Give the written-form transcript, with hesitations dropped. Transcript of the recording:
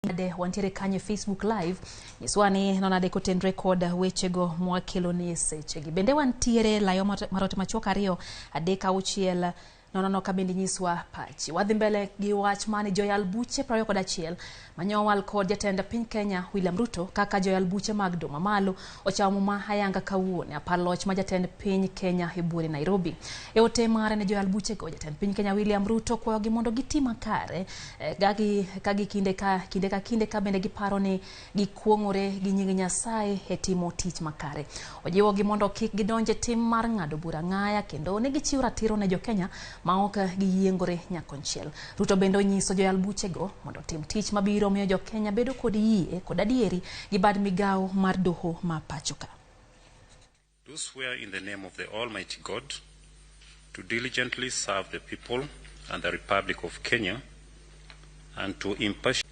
de wantiere kanye Facebook live nyiswani nonade koten record wechego mwakelo ni sechegi bende wantiere layo marote machoka rio adeka uchiel nono kabendi nyiswa pachi wadhi mbele gi wach mani Joyal buche 21 manyowal kod jatend piny Kenya William Ruto kaka Joyal buche mag doma malo ochamo muma hayanga kawuone apaloch ma jatend piny Kenya iburi Nairobi eote mare ne Joyal buche go jatend piny Kenya William Ruto kwa gimondo gitima kare kagi kinde ka bende giparo ni gikuongore gi nying Nyasaye e timo tich makare ojiwo gimondo kik gidonje tim mar ngado bura ngaya kendo ne gichiwo ratiro ne jo Kenya maoka giyiengore nyakonchiel. Ruto bendo nyiso Joyal buche go mondo tim tich mabiro miyo jo Kenya bedo kod yie kod adieri gi bad migao mar doho ma pachoka. Do swear in the name of the Almighty God to diligently serve the people and the Republic of Kenya and to impartially